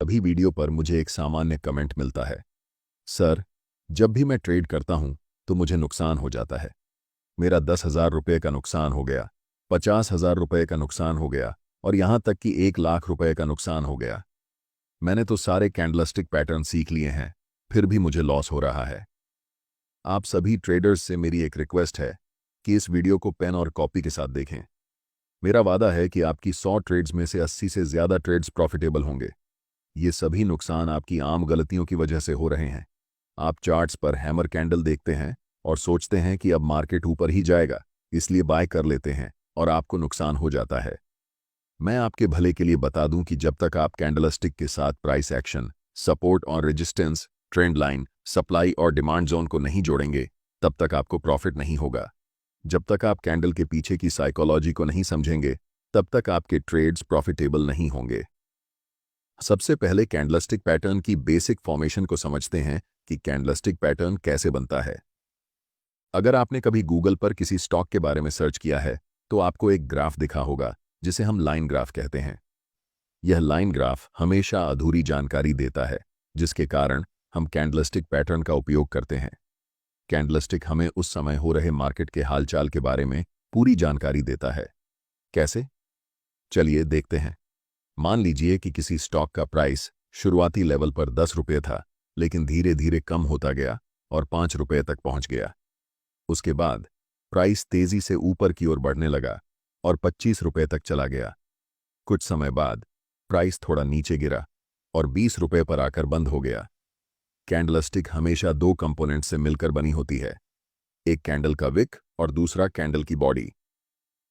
अभी वीडियो पर मुझे एक सामान्य कमेंट मिलता है, सर, जब भी मैं ट्रेड करता हूं तो मुझे नुकसान हो जाता है। मेरा 10,000 रुपये का नुकसान हो गया, 50,000 रुपये का नुकसान हो गया और यहां तक कि 1,00,000 रुपये का नुकसान हो गया। मैंने तो सारे कैंडलस्टिक पैटर्न सीख लिए हैं, फिर भी मुझे लॉस हो रहा है। आप सभी ट्रेडर्स से मेरी एक रिक्वेस्ट है कि इस वीडियो को पेन और कॉपी के साथ देखें। मेरा वादा है कि आपकी 100 ट्रेड्स में से 80 से ज़्यादा ट्रेड्स प्रॉफिटेबल होंगे। ये सभी नुकसान आपकी आम गलतियों की वजह से हो रहे हैं। आप चार्ट्स पर हैमर कैंडल देखते हैं और सोचते हैं कि अब मार्केट ऊपर ही जाएगा, इसलिए बाय कर लेते हैं और आपको नुकसान हो जाता है। मैं आपके भले के लिए बता दूं कि जब तक आप कैंडलस्टिक के साथ प्राइस एक्शन, सपोर्ट और रेजिस्टेंस, ट्रेंड लाइन, सप्लाई और डिमांड जोन को नहीं जोड़ेंगे, तब तक आपको प्रॉफिट नहीं होगा। जब तक आप कैंडल के पीछे की साइकोलॉजी को नहीं समझेंगे, तब तक आपके ट्रेड्स प्रॉफिटेबल नहीं होंगे। सबसे पहले कैंडलस्टिक पैटर्न की बेसिक फॉर्मेशन को समझते हैं कि कैंडलस्टिक पैटर्न कैसे बनता है। अगर आपने कभी गूगल पर किसी स्टॉक के बारे में सर्च किया है तो आपको एक ग्राफ दिखा होगा जिसे हम लाइन ग्राफ कहते हैं। यह लाइन ग्राफ हमेशा अधूरी जानकारी देता है, जिसके कारण हम कैंडलस्टिक पैटर्न का उपयोग करते हैं। कैंडलस्टिक हमें उस समय हो रहे मार्केट के हालचाल के बारे में पूरी जानकारी देता है। कैसे? चलिए देखते हैं। मान लीजिए कि किसी स्टॉक का प्राइस शुरुआती लेवल पर 10 रुपये था, लेकिन धीरे धीरे कम होता गया और 5 रुपये तक पहुंच गया। उसके बाद प्राइस तेजी से ऊपर की ओर बढ़ने लगा और 25 रुपये तक चला गया। कुछ समय बाद प्राइस थोड़ा नीचे गिरा और 20 रुपये पर आकर बंद हो गया। कैंडलस्टिक हमेशा दो कंपोनेंट से मिलकर बनी होती है, एक कैंडल का विक और दूसरा कैंडल की बॉडी।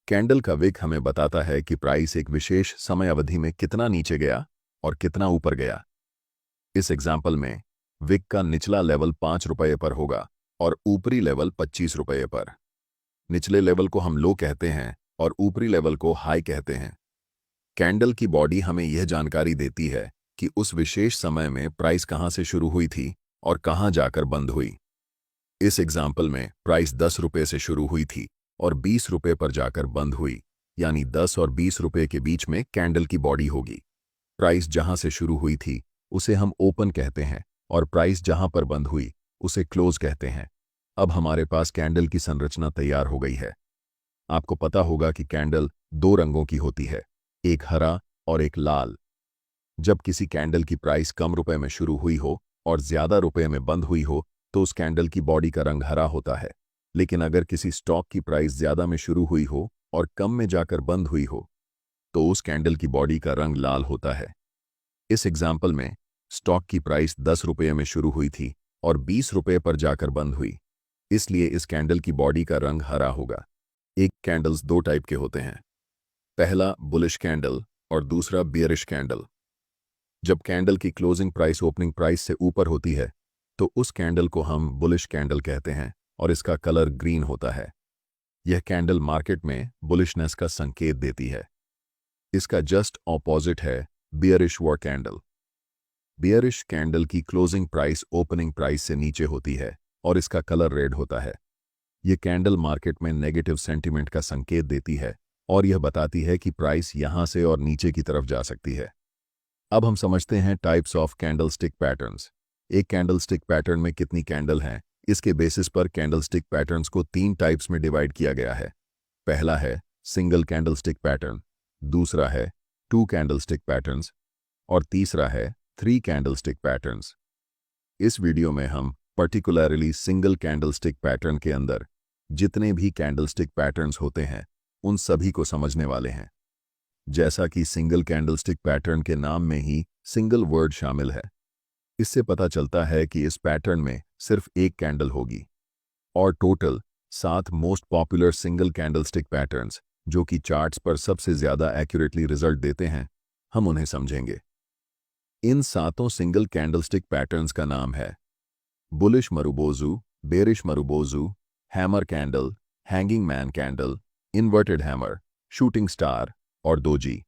कैंडल का विक हमें बताता है कि प्राइस एक विशेष समय अवधि में कितना नीचे गया और कितना ऊपर गया। इस एग्जाम्पल में विक का निचला लेवल 5 रुपये पर होगा और ऊपरी लेवल 25 रुपये पर। निचले लेवल को हम लो कहते हैं और ऊपरी लेवल को हाई कहते हैं। कैंडल की बॉडी हमें यह जानकारी देती है कि उस विशेष समय में प्राइस कहां से शुरू हुई थी और कहां जाकर बंद हुई। इस एग्जाम्पल में प्राइस 10 रुपये से शुरू हुई थी और 20 रुपये पर जाकर बंद हुई, यानी 10 और 20 रुपये के बीच में कैंडल की बॉडी होगी। प्राइस जहां से शुरू हुई थी उसे हम ओपन कहते हैं और प्राइस जहां पर बंद हुई उसे क्लोज कहते हैं। अब हमारे पास कैंडल की संरचना तैयार हो गई है। आपको पता होगा कि कैंडल दो रंगों की होती है, एक हरा और एक लाल। जब किसी कैंडल की प्राइस कम रुपए में शुरू हुई हो और ज्यादा रुपए में बंद हुई हो तो उस कैंडल की बॉडी का रंग हरा होता है। लेकिन अगर किसी स्टॉक की प्राइस ज्यादा में शुरू हुई हो और कम में जाकर बंद हुई हो तो उस कैंडल की बॉडी का रंग लाल होता है। इस एग्जाम्पल में स्टॉक की प्राइस 10 रुपये में शुरू हुई थी और 20 रुपये पर जाकर बंद हुई, इसलिए इस कैंडल की बॉडी का रंग हरा होगा। एक कैंडल्स दो टाइप के होते हैं, पहला बुलिश कैंडल और दूसरा बियरिश कैंडल। जब कैंडल की क्लोजिंग प्राइस ओपनिंग प्राइस से ऊपर होती है तो उस कैंडल को हम बुलिश कैंडल कहते हैं और इसका कलर ग्रीन होता है। यह कैंडल मार्केट में बुलिशनेस का संकेत देती है। इसका जस्ट ऑपोजिट है bearish war candle. Bearish candle की क्लोजिंग प्राइस ओपनिंग प्राइस से नीचे होती है और इसका कलर रेड होता है। यह कैंडल मार्केट में नेगेटिव सेंटीमेंट का संकेत देती है और यह बताती है कि प्राइस यहां से और नीचे की तरफ जा सकती है। अब हम समझते हैं टाइप्स ऑफ कैंडलस्टिक पैटर्न्स। एक कैंडलस्टिक पैटर्न में कितनी कैंडल हैं, इसके बेसिस पर कैंडलस्टिक पैटर्न्स को 3 टाइप्स में डिवाइड किया गया है। पहला है सिंगल कैंडलस्टिक पैटर्न, दूसरा है 2 कैंडलस्टिक पैटर्न्स और तीसरा है 3 कैंडलस्टिक पैटर्न्स। इस वीडियो में हम पर्टिकुलरली सिंगल कैंडलस्टिक पैटर्न के अंदर जितने भी कैंडलस्टिक पैटर्न्स होते हैं उन सभी को समझने वाले हैं। जैसा कि सिंगल कैंडलस्टिक पैटर्न के नाम में ही सिंगल वर्ड शामिल है, इससे पता चलता है कि इस पैटर्न में सिर्फ एक कैंडल होगी और total 7 most popular single candlestick patterns जो कि चार्ट्स पर सबसे ज्यादा एक्यूरेटली रिजल्ट देते हैं, हम उन्हें समझेंगे। इन 7 सिंगल कैंडलस्टिक पैटर्न्स का नाम है bullish marubozu, bearish marubozu, hammer candle, hanging man candle, inverted hammer, shooting star और दोजी।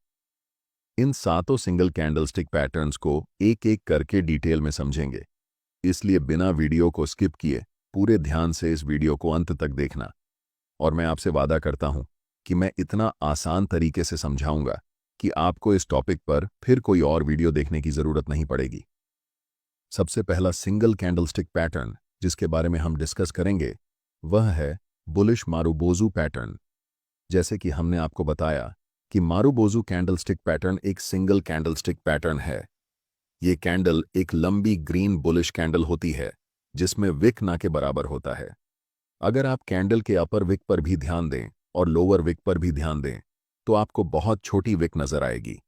इन 7 सिंगल कैंडलस्टिक पैटर्न्स को एक एक करके डिटेल में समझेंगे, इसलिए बिना वीडियो को स्किप किए पूरे ध्यान से इस वीडियो को अंत तक देखना। और मैं आपसे वादा करता हूं कि मैं इतना आसान तरीके से समझाऊंगा कि आपको इस टॉपिक पर फिर कोई और वीडियो देखने की ज़रूरत नहीं पड़ेगी। सबसे पहला सिंगल कैंडलस्टिक पैटर्न जिसके बारे में हम डिस्कस करेंगे वह है बुलिश मारुबोजू पैटर्न। जैसे कि हमने आपको बताया कि मारुबोजू कैंडलस्टिक पैटर्न एक सिंगल कैंडलस्टिक पैटर्न है। ये कैंडल एक लंबी ग्रीन बुलिश कैंडल होती है जिसमें विक ना के बराबर होता है। अगर आप कैंडल के अपर विक पर भी ध्यान दें और लोअर विक पर भी ध्यान दें तो आपको बहुत छोटी विक नजर आएगी।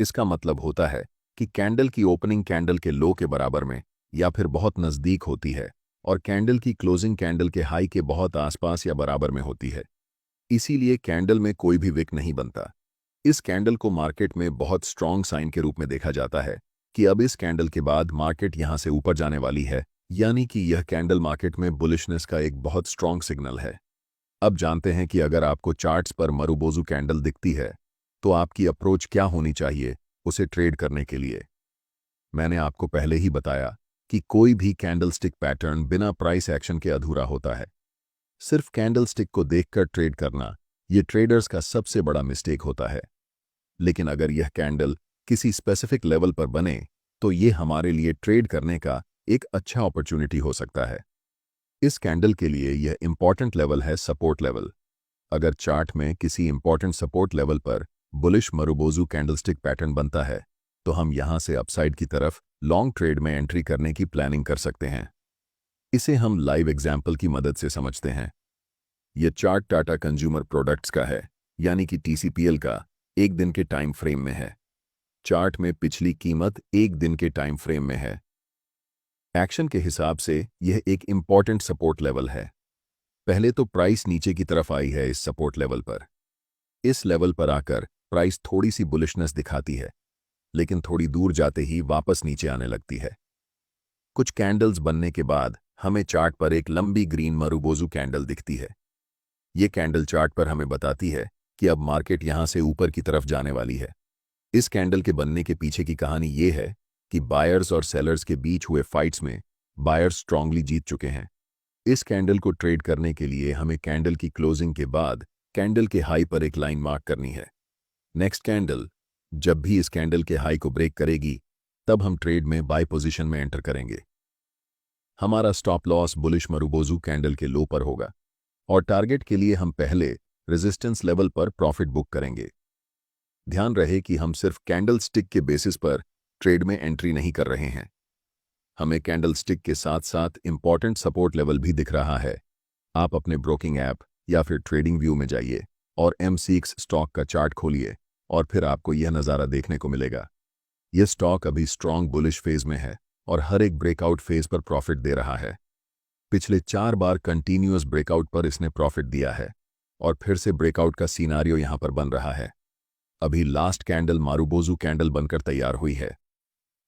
इसका मतलब होता है कि कैंडल की ओपनिंग कैंडल के लो के बराबर में या फिर बहुत नज़दीक होती है और कैंडल की क्लोजिंग कैंडल के हाई के बहुत आसपास या बराबर में होती है। इसीलिए कैंडल में कोई भी विक नहीं बनता। इस कैंडल को मार्केट में बहुत स्ट्रॉन्ग साइन के रूप में देखा जाता है कि अब इस कैंडल के बाद मार्केट यहां से ऊपर जाने वाली है, यानी कि यह कैंडल मार्केट में बुलिशनेस का एक बहुत स्ट्रॉन्ग सिग्नल है। अब जानते हैं कि अगर आपको चार्ट्स पर मारुबोजू कैंडल दिखती है तो आपकी अप्रोच क्या होनी चाहिए उसे ट्रेड करने के लिए। मैंने आपको पहले ही बताया कि कोई भी कैंडलस्टिक पैटर्न बिना प्राइस एक्शन के अधूरा होता है। सिर्फ कैंडलस्टिक को देखकर ट्रेड करना ये ट्रेडर्स का सबसे बड़ा मिस्टेक होता है। लेकिन अगर यह कैंडल किसी स्पेसिफिक लेवल पर बने तो ये हमारे लिए ट्रेड करने का एक अच्छा अपॉर्चुनिटी हो सकता है। इस कैंडल के लिए यह इंपॉर्टेंट लेवल है सपोर्ट लेवल। अगर चार्ट में किसी इंपॉर्टेंट सपोर्ट लेवल पर बुलिश मारुबोजू कैंडलस्टिक पैटर्न बनता है तो हम यहां से अपसाइड की तरफ लॉन्ग ट्रेड में एंट्री करने की प्लानिंग कर सकते हैं। इसे हम लाइव एग्जाम्पल की मदद से समझते हैं। यह चार्ट टाटा कंज्यूमर प्रोडक्ट्स का है, यानी कि TCPL का एक दिन के टाइम फ्रेम में है। चार्ट में पिछली कीमत एक दिन के टाइम फ्रेम में है। एक्शन के हिसाब से यह एक इंपॉर्टेंट सपोर्ट लेवल है। पहले तो प्राइस नीचे की तरफ आई है इस सपोर्ट लेवल पर। इस लेवल पर आकर प्राइस थोड़ी सी बुलिशनेस दिखाती है, लेकिन थोड़ी दूर जाते ही वापस नीचे आने लगती है। कुछ कैंडल्स बनने के बाद हमें चार्ट पर एक लंबी ग्रीन मारुबोजू कैंडल दिखती है। ये कैंडल चार्ट पर हमें बताती है कि अब मार्केट यहां से ऊपर की तरफ जाने वाली है। इस कैंडल के बनने के पीछे की कहानी ये है कि बायर्स और सेलर्स के बीच हुए फाइट्स में बायर्स स्ट्रांगली जीत चुके हैं। इस कैंडल को ट्रेड करने के लिए हमें कैंडल की क्लोजिंग के बाद कैंडल के हाई पर एक लाइन मार्क करनी है। नेक्स्ट कैंडल जब भी इस कैंडल के हाई को ब्रेक करेगी तब हम ट्रेड में बाय पोजीशन में एंटर करेंगे। हमारा stop loss bullish marubozu candle के लो पर होगा और टारगेट के लिए हम पहले रेजिस्टेंस लेवल पर प्रॉफिट बुक करेंगे। ध्यान रहे कि हम सिर्फ कैंडल स्टिक के बेसिस पर ट्रेड में एंट्री नहीं कर रहे हैं। हमें कैंडल स्टिक के साथ साथ इंपॉर्टेंट सपोर्ट लेवल भी दिख रहा है। आप अपने ब्रोकिंग ऐप या फिर ट्रेडिंग व्यू में जाइए और M6 स्टॉक का चार्ट खोलिए और फिर आपको यह नज़ारा देखने को मिलेगा। यह स्टॉक अभी स्ट्रॉन्ग बुलिश फेज में है और हर एक ब्रेकआउट फेज पर प्रॉफिट दे रहा है। पिछले 4 बार कंटिन्यूअस ब्रेकआउट पर इसने प्रॉफिट दिया है और फिर से ब्रेकआउट का सीनारियो यहां पर बन रहा है। अभी लास्ट कैंडल मारुबोजू कैंडल बनकर तैयार हुई है।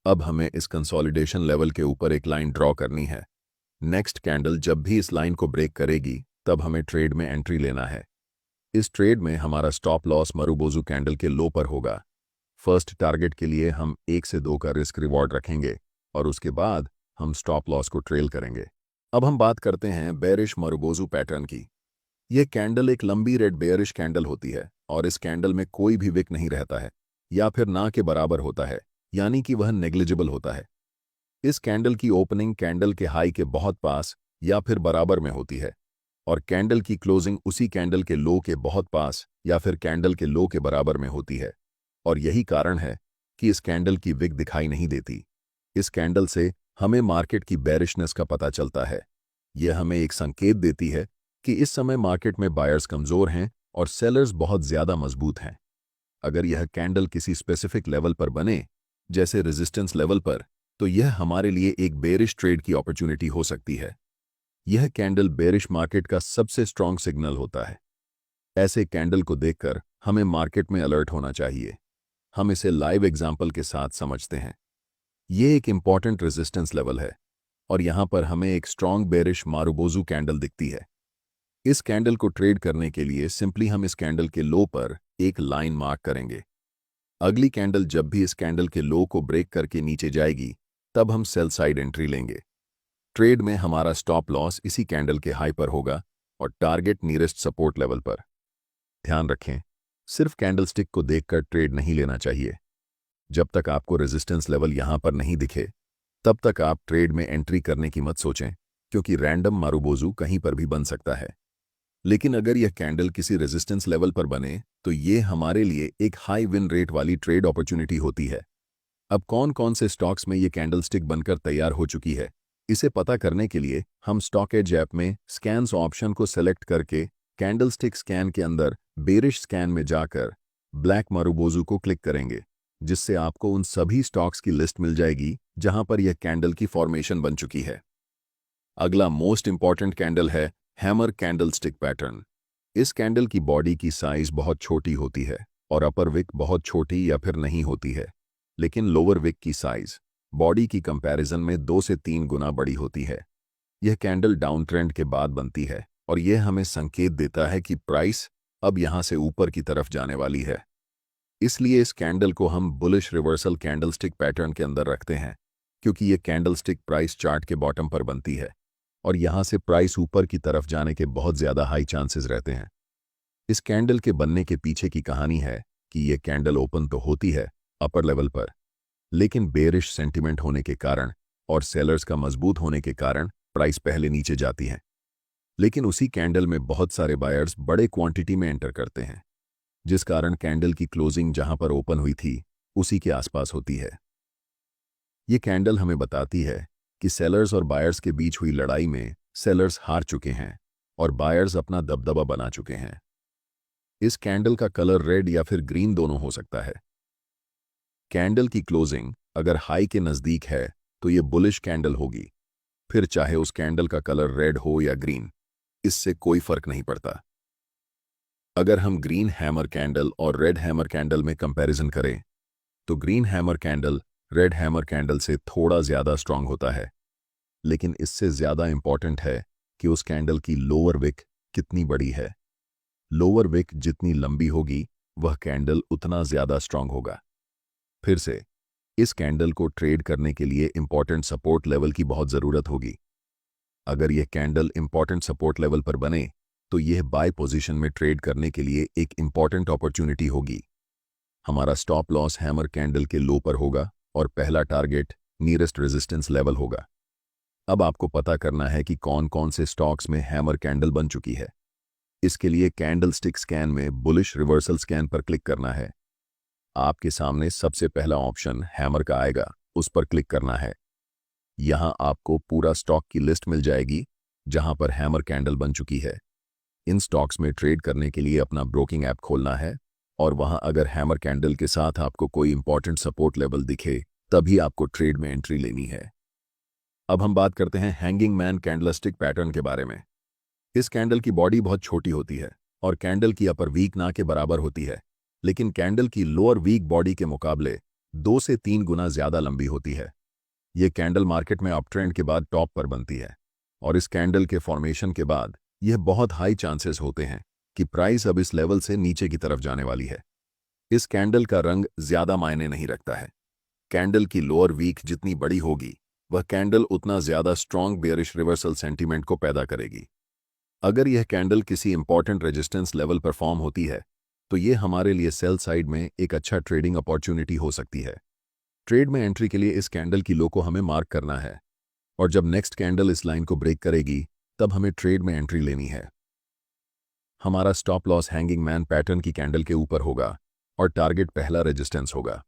अब हमें इस कंसोलिडेशन लेवल के ऊपर एक लाइन ड्रॉ करनी है। नेक्स्ट कैंडल जब भी इस लाइन को ब्रेक करेगी तब हमें ट्रेड में एंट्री लेना है। इस ट्रेड में हमारा स्टॉप लॉस मारुबोजू कैंडल के लो पर होगा। फर्स्ट टारगेट के लिए हम 1 से 2 का रिस्क रिवॉर्ड रखेंगे और उसके बाद हम स्टॉप लॉस को ट्रेल करेंगे। अब हम बात करते हैं बेरिश मारुबोजू पैटर्न की। यह कैंडल एक लंबी रेड बेयरिश कैंडल होती है और इस कैंडल में कोई भी विक नहीं रहता है या फिर ना के बराबर होता है, यानी कि वह नेग्लिजिबल होता है। इस कैंडल की ओपनिंग कैंडल के हाई के बहुत पास या फिर बराबर में होती है और कैंडल की क्लोजिंग उसी कैंडल के लो के बहुत पास या फिर कैंडल के लो के बराबर में होती है। और यही कारण है कि इस कैंडल की विक दिखाई नहीं देती। इस कैंडल से हमें मार्केट की बेरिशनेस का पता चलता है। यह हमें एक संकेत देती है कि इस समय मार्केट में बायर्स कमजोर हैं और सेलर्स बहुत ज्यादा मजबूत हैं। अगर यह कैंडल किसी स्पेसिफिक लेवल पर बने, जैसे रेजिस्टेंस लेवल पर, तो यह हमारे लिए एक बेरिश ट्रेड की अपॉर्चुनिटी हो सकती है। यह कैंडल बेरिश मार्केट का सबसे स्ट्रॉन्ग सिग्नल होता है। ऐसे कैंडल को देखकर हमें मार्केट में अलर्ट होना चाहिए। हम इसे लाइव एग्जाम्पल के साथ समझते हैं। यह एक इंपॉर्टेंट रेजिस्टेंस लेवल है और यहां पर हमें एक स्ट्रॉन्ग बेरिश मारुबोजू कैंडल दिखती है। इस कैंडल को ट्रेड करने के लिए सिंपली हम इस कैंडल के लो पर एक लाइन मार्क करेंगे। अगली कैंडल जब भी इस कैंडल के लो को ब्रेक करके नीचे जाएगी तब हम सेल साइड एंट्री लेंगे। ट्रेड में हमारा स्टॉप लॉस इसी कैंडल के हाई पर होगा और टारगेट नियरेस्ट सपोर्ट लेवल पर। ध्यान रखें, सिर्फ कैंडलस्टिक को देखकर ट्रेड नहीं लेना चाहिए। जब तक आपको रेजिस्टेंस लेवल यहां पर नहीं दिखे तब तक आप ट्रेड में एंट्री करने की मत सोचें, क्योंकि रैंडम मारूबोजू कहीं पर भी बन सकता है। लेकिन अगर यह कैंडल किसी रेजिस्टेंस लेवल पर बने तो ये हमारे लिए एक हाई विन रेट वाली ट्रेड अपॉर्चुनिटी होती है। अब कौन कौन से स्टॉक्स में ये कैंडलस्टिक बनकर तैयार हो चुकी है, इसे पता करने के लिए हम स्टॉक एज ऐप में स्कैन्स ऑप्शन को सेलेक्ट करके कैंडलस्टिक स्कैन के अंदर बेरिश स्कैन में जाकर ब्लैक मारूबोजू को क्लिक करेंगे, जिससे आपको उन सभी स्टॉक्स की लिस्ट मिल जाएगी जहां पर यह कैंडल की फॉर्मेशन बन चुकी है। अगला मोस्ट इंपॉर्टेंट कैंडल है हैमर कैंडलस्टिक पैटर्न। इस कैंडल की बॉडी की साइज बहुत छोटी होती है और अपर विक बहुत छोटी या फिर नहीं होती है, लेकिन लोअर विक की साइज बॉडी की कंपैरिजन में 2 से 3 गुना बड़ी होती है। यह कैंडल डाउन ट्रेंड के बाद बनती है और यह हमें संकेत देता है कि प्राइस अब यहां से ऊपर की तरफ जाने वाली है। इसलिए इस कैंडल को हम बुलिश रिवर्सल कैंडलस्टिक पैटर्न के अंदर रखते हैं, क्योंकि यह कैंडलस्टिक प्राइस चार्ट के बॉटम पर बनती है और यहां से प्राइस ऊपर की तरफ जाने के बहुत ज्यादा हाई चांसेस रहते हैं। इस कैंडल के बनने के पीछे की कहानी है कि यह कैंडल ओपन तो होती है अपर लेवल पर, लेकिन बेरिश सेंटिमेंट होने के कारण और सेलर्स का मजबूत होने के कारण प्राइस पहले नीचे जाती है। लेकिन उसी कैंडल में बहुत सारे बायर्स बड़े क्वांटिटी में एंटर करते हैं, जिस कारण कैंडल की क्लोजिंग जहां पर ओपन हुई थी उसी के आसपास होती है। ये कैंडल हमें बताती है कि सेलर्स और बायर्स के बीच हुई लड़ाई में सेलर्स हार चुके हैं और बायर्स अपना दबदबा बना चुके हैं। इस कैंडल का कलर रेड या फिर ग्रीन दोनों हो सकता है। कैंडल की क्लोजिंग अगर हाई के नजदीक है तो ये बुलिश कैंडल होगी, फिर चाहे उस कैंडल का कलर रेड हो या ग्रीन, इससे कोई फर्क नहीं पड़ता। अगर हम ग्रीन हैमर कैंडल और रेड हैमर कैंडल में कंपैरिजन करें तो green hammer candle red hammer candle से थोड़ा ज्यादा स्ट्रांग होता है, लेकिन इससे ज्यादा इंपॉर्टेंट है कि उस कैंडल की लोअर विक कितनी बड़ी है। लोअर विक जितनी लंबी होगी वह कैंडल उतना ज्यादा स्ट्रांग होगा। फिर से इस कैंडल को ट्रेड करने के लिए इंपॉर्टेंट सपोर्ट लेवल की बहुत जरूरत होगी। अगर यह कैंडल इंपॉर्टेंट सपोर्ट लेवल पर बने तो यह बाय पोजीशन में ट्रेड करने के लिए एक इंपॉर्टेंट अपॉर्चुनिटी होगी। हमारा स्टॉप लॉस हैमर कैंडल के लो पर होगा और पहला टारगेट नियरेस्ट रेजिस्टेंस लेवल होगा। अब आपको पता करना है कि कौन कौन से स्टॉक्स में हैमर कैंडल बन चुकी है। इसके लिए कैंडलस्टिक स्कैन में बुलिश रिवर्सल स्कैन पर क्लिक करना है। आपके सामने सबसे पहला ऑप्शन हैमर का आएगा, उस पर क्लिक करना है। यहां आपको पूरा स्टॉक की लिस्ट मिल जाएगी जहां पर हैमर कैंडल बन चुकी है। इन स्टॉक्स में ट्रेड करने के लिए अपना ब्रोकिंग ऐप खोलना है और वहां अगर हैमर कैंडल के साथ आपको कोई इंपॉर्टेंट सपोर्ट लेवल दिखे तभी आपको ट्रेड में एंट्री लेनी है। अब हम बात करते हैं हैंगिंग मैन कैंडलस्टिक पैटर्न के बारे में। इस कैंडल की बॉडी बहुत छोटी होती है और कैंडल की अपर वीक ना के बराबर होती है, लेकिन कैंडल की लोअर वीक बॉडी के मुकाबले 2 से 3 गुना ज्यादा लंबी होती है। यह कैंडल मार्केट में अप ट्रेंड के बाद टॉप पर बनती है और इस कैंडल के फॉर्मेशन के बाद यह बहुत हाई चांसेस होते हैं कि प्राइस अब इस लेवल से नीचे की तरफ जाने वाली है। इस कैंडल का रंग ज्यादा मायने नहीं रखता है। कैंडल की लोअर वीक जितनी बड़ी होगी वह कैंडल उतना ज्यादा स्ट्रॉन्ग बेयरिश रिवर्सल सेंटीमेंट को पैदा करेगी। अगर यह कैंडल किसी इंपॉर्टेंट रेजिस्टेंस लेवल पर फॉर्म होती है तो यह हमारे लिए सेल साइड में एक अच्छा ट्रेडिंग अपॉर्चुनिटी हो सकती है। ट्रेड में एंट्री के लिए इस कैंडल की लो को हमें मार्क करना है और जब नेक्स्ट कैंडल इस लाइन को ब्रेक करेगी तब हमें ट्रेड में एंट्री लेनी है। हमारा stop loss hanging man pattern की कैंडल के ऊपर होगा और टारगेट पहला रेजिस्टेंस होगा।